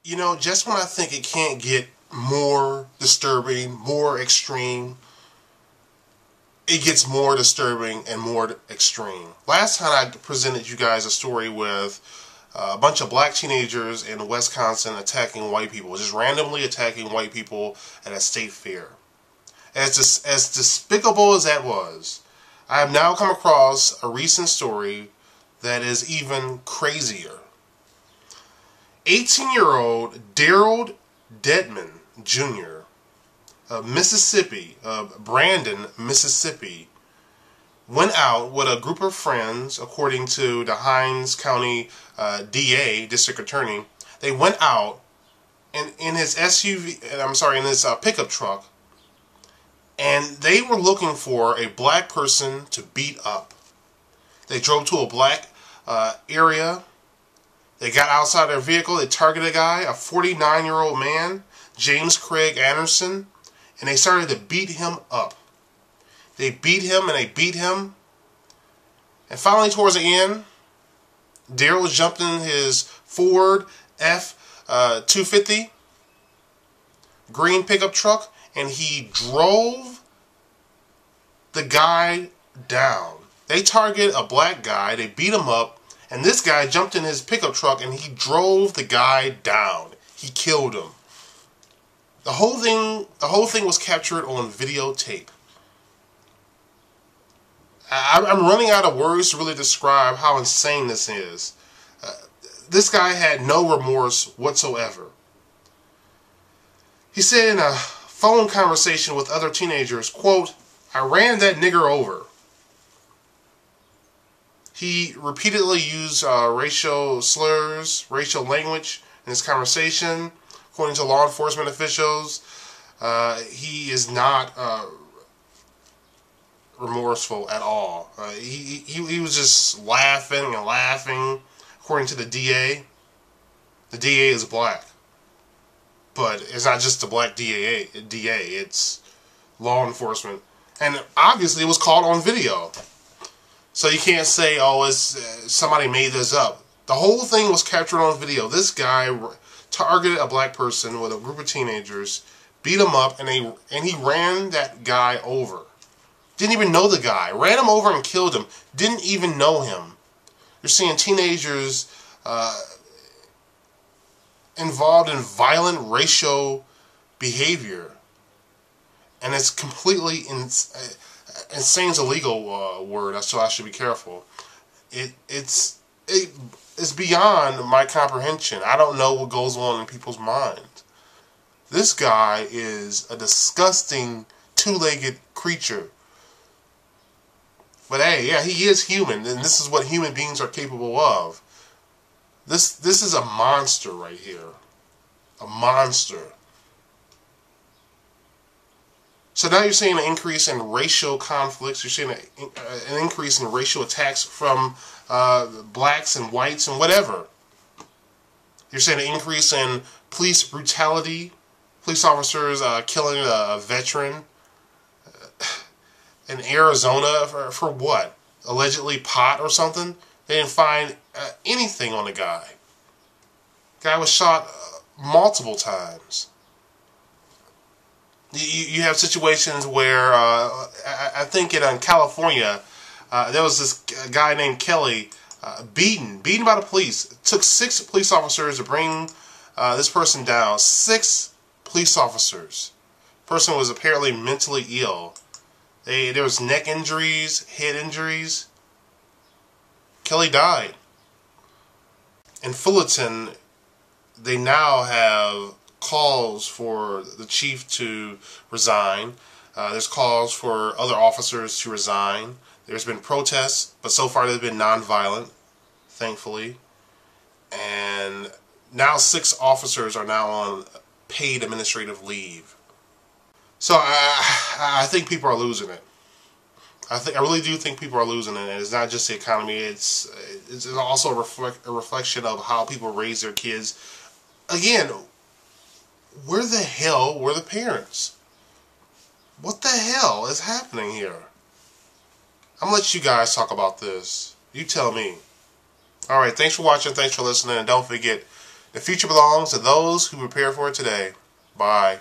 You know, just when I think it can't get more disturbing, more extreme, it gets more disturbing and more extreme. Last time I presented you guys a story with a bunch of black teenagers in Wisconsin attacking white people, just randomly attacking white people at a state fair. As despicable as that was, I have now come across a recent story that is even crazier. 18-year-old Daryl Dedman Jr. of Mississippi, of Brandon, Mississippi, went out with a group of friends, according to the Hinds County DA, District Attorney. They went out in his in his pickup truck, and they were looking for a black person to beat up. They drove to a black area. They got outside their vehicle. They targeted a guy, a 49-year-old man, James Craig Anderson, and they started to beat him up. They beat him and they beat him. And finally, towards the end, Daryl jumped in his Ford F-250 green pickup truck, and he drove the guy down. They targeted a black guy. They beat him up. And this guy jumped in his pickup truck and he drove the guy down. He killed him. The whole thing was captured on videotape. I'm running out of words to really describe how insane this is. This guy had no remorse whatsoever. He said in a phone conversation with other teenagers, quote, "I ran that nigger over." He repeatedly used racial slurs, racial language in his conversation. According to law enforcement officials, he is not remorseful at all. He was just laughing and laughing. According to the DA is black. But it's not just the black DA, it's law enforcement. And obviously it was caught on video. So you can't say, oh, somebody made this up. The whole thing was captured on video. This guy targeted a black person with a group of teenagers, beat him up, and he ran that guy over. Didn't even know the guy. Ran him over and killed him. Didn't even know him. You're seeing teenagers involved in violent racial behavior. And it's completely insane's a legal word, so I should be careful. It's beyond my comprehension. I don't know what goes on in people's minds. This guy is a disgusting two-legged creature. But hey, yeah, he is human, and this is what human beings are capable of. This is a monster right here. A monster. So now you're seeing an increase in racial conflicts. You're seeing an increase in racial attacks from blacks and whites and whatever. You're seeing an increase in police brutality. Police officers killing a veteran in Arizona for what? Allegedly pot or something? They didn't find anything on the guy. Guy was shot multiple times. You have situations where, I think in California, there was this guy named Kelly, beaten by the police. It took 6 police officers to bring this person down. 6 police officers. Person was apparently mentally ill. There was neck injuries, head injuries. Kelly died. In Fullerton, they now have calls for the chief to resign. There's calls for other officers to resign. There's been protests, but so far they've been non-violent, thankfully. And now 6 officers are now on paid administrative leave. So I think people are losing it. I really do think people are losing it. And it's not just the economy. It's also a reflection of how people raise their kids. Again, where the hell were the parents? What the hell is happening here? I'm going to let you guys talk about this. You tell me. Alright, thanks for watching. Thanks for listening. And don't forget The future belongs to those who prepare for it today. Bye.